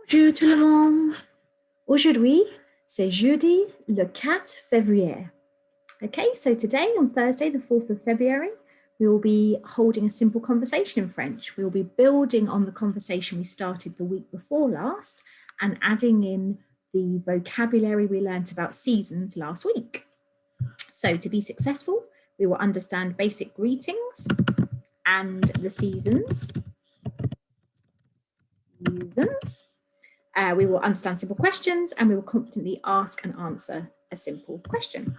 Bonjour tout le monde. Aujourd'hui, c'est jeudi le 4 février. Okay, so today on Thursday, the 4th of February, we will be holding a simple conversation in French. We will be building on the conversation we started the week before last and adding in the vocabulary we learnt about seasons last week. So to be successful, we will understand basic greetings and the seasons. We will understand simple questions and we will confidently ask and answer a simple question.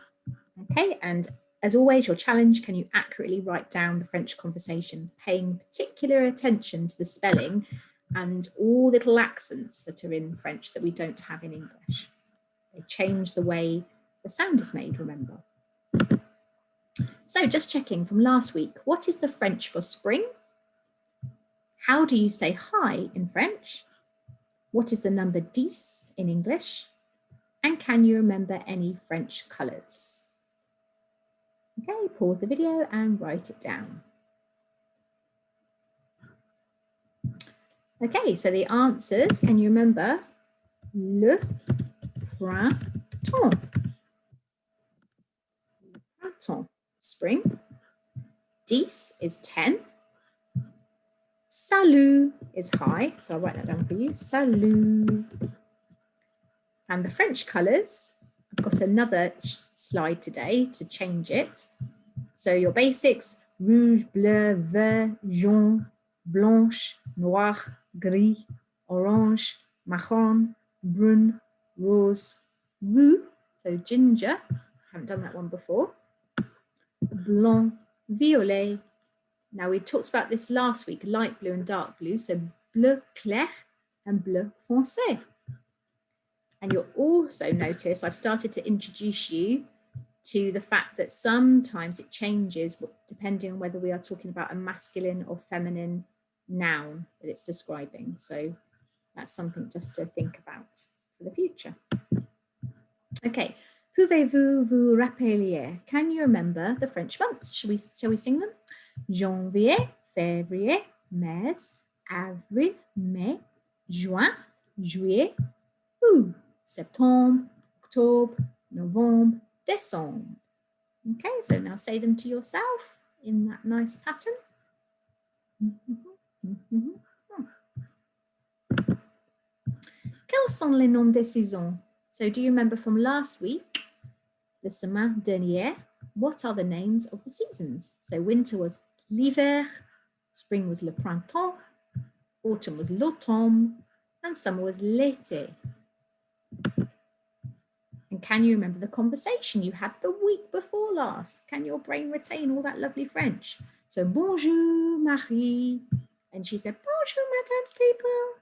Okay, and as always, your challenge, can you accurately write down the French conversation, paying particular attention to the spelling and all little accents that are in French that we don't have in English. They change the way the sound is made, remember. So just checking from last week, what is the French for spring? How do you say hi in French? What is the number 10 in English? And can you remember any French colours? Okay, pause the video and write it down. Okay, so the answers, can you remember? Le printemps. Le printemps, spring. 10 is 10. Salut is hi, so I'll write that down for you. Salut. And the French colours, I've got another slide today to change it. So your basics, rouge, bleu, vert, jaune, blanche, noir, gris, orange, marron, brune, rose, roux, so ginger, haven't done that one before, blanc, violet. Now we talked about this last week, light blue and dark blue, so bleu clair and bleu foncé. And you'll also notice I've started to introduce you to the fact that sometimes it changes depending on whether we are talking about a masculine or feminine noun that it's describing. So that's something just to think about for the future. Okay, pouvez-vous vous rappeler? Can you remember the French months? Shall we sing them? Janvier, février, mars, avril, mai, juin, juillet, août, septembre, octobre, novembre, décembre. Okay, so now say them to yourself in that nice pattern. Quels sont les noms des saisons? So do you remember from last week, la semaine dernière, what are the names of the seasons? So winter was l'hiver, spring was le printemps, autumn was l'automne, and summer was l'été. And can you remember the conversation you had the week before last? Can your brain retain all that lovely French? So, bonjour, Marie. And she said, bonjour, Madame Staple.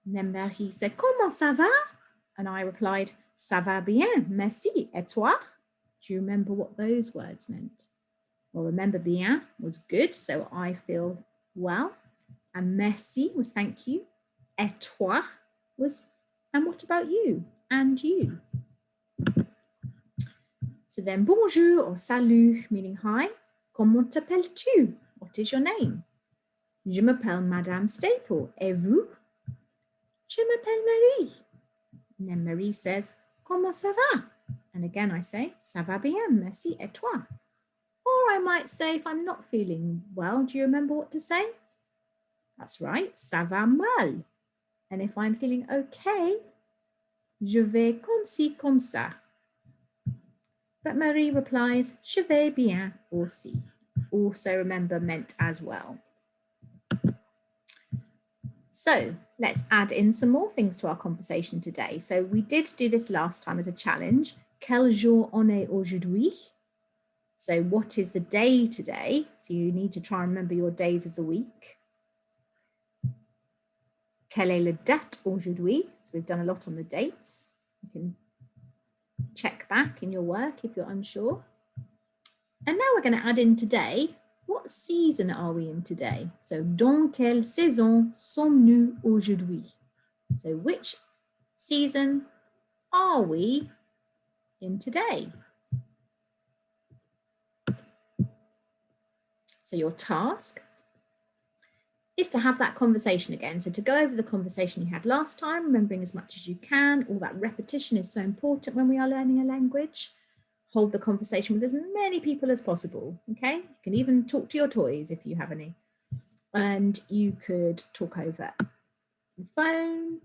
And then Marie said, comment ça va? And I replied, ça va bien, merci. Et toi? Do you remember what those words meant? Well, remember, bien was good, so I feel well. And merci was thank you. Et toi was, and what about you? And you. So then bonjour or salut, meaning hi. Comment t'appelles-tu? What is your name? Je m'appelle Madame Staple. Et vous? Je m'appelle Marie. And then Marie says, comment ça va? And again I say, ça va bien, merci, et toi? Or I might say, if I'm not feeling well, do you remember what to say? That's right, ça va mal. And if I'm feeling okay, je vais comme ci, comme ça. But Marie replies, je vais bien aussi. Also remember meant as well. So let's add in some more things to our conversation today. So we did do this last time as a challenge. Quel jour on est aujourd'hui? So what is the day today? So you need to try and remember your days of the week. Quelle est la date aujourd'hui? So we've done a lot on the dates. You can check back in your work if you're unsure. And now we're going to add in today, what season are we in today? So, dans quelle saison sommes-nous aujourd'hui? So, which season are we in today? So, your task, is to have that conversation again. So to go over the conversation you had last time, remembering as much as you can. All that repetition is so important when we are learning a language. Hold the conversation with as many people as possible, okay? You can even talk to your toys if you have any. And you could talk over the phone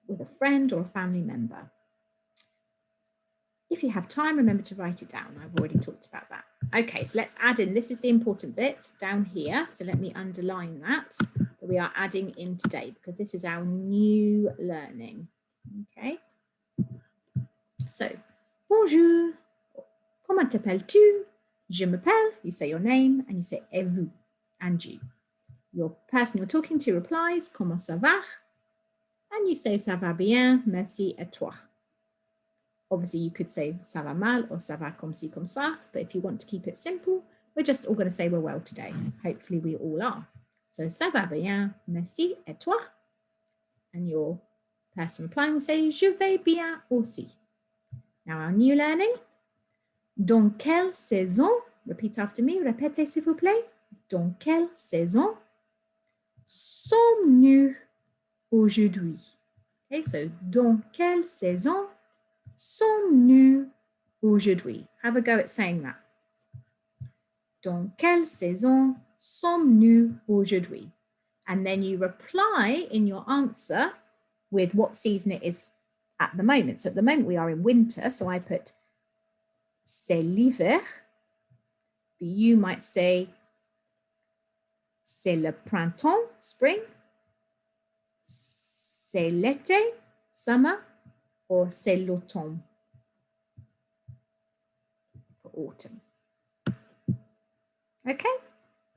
with a friend or a family member. If you have time, remember to write it down. I've already talked about that. Okay, so let's add in, this is the important bit down here. So let me underline that we are adding in today because this is our new learning, okay? So, bonjour, comment t'appelles-tu? Je m'appelle, you say your name, and you say et vous, and you. Your person you're talking to replies, comment ça va? And you say ça va bien, merci et toi. Obviously, you could say ça va mal or ça va comme ci, comme ça, but if you want to keep it simple, we're just all going to say we're well today. Hopefully, we all are. So, ça va bien, merci et toi? And your person replying will say, je vais bien aussi. Now, our new learning. Dans quelle saison, repeat after me, répétez s'il vous plaît. Dans quelle saison sommes-nous aujourd'hui? Okay, so dans quelle saison sommes-nous aujourd'hui? Have a go at saying that. Dans quelle saison sommes-nous aujourd'hui? And then you reply in your answer with what season it is at the moment. So at the moment we are in winter, so I put c'est l'hiver, but you might say c'est le printemps, spring, c'est l'été, summer, or c'est l'automne, for autumn. Okay,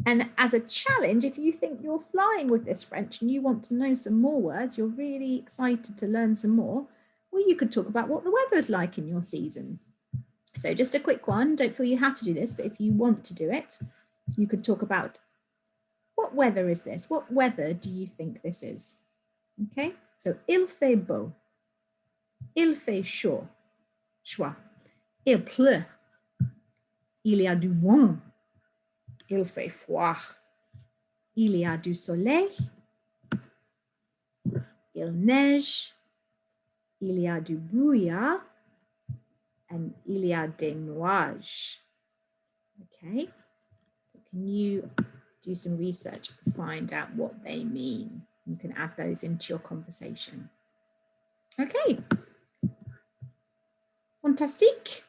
and as a challenge, if you think you're flying with this French and you want to know some more words, you're really excited to learn some more, well, you could talk about what the weather is like in your season. So just a quick one, don't feel you have to do this, but if you want to do it, you could talk about what weather is this? What weather do you think this is? Okay, so il fait beau, il fait chaud, il pleut, il y a du vent, il fait froid, il y a du soleil, il neige, il y a du brouillard, and il y a des nuages. Okay, so can you do some research and find out what they mean? You can add those into your conversation. Okay, fantastique.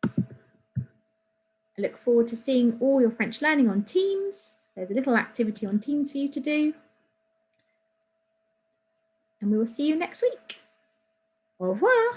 I look forward to seeing all your French learning on Teams. There's a little activity on Teams for you to do. And we will see you next week. Au revoir.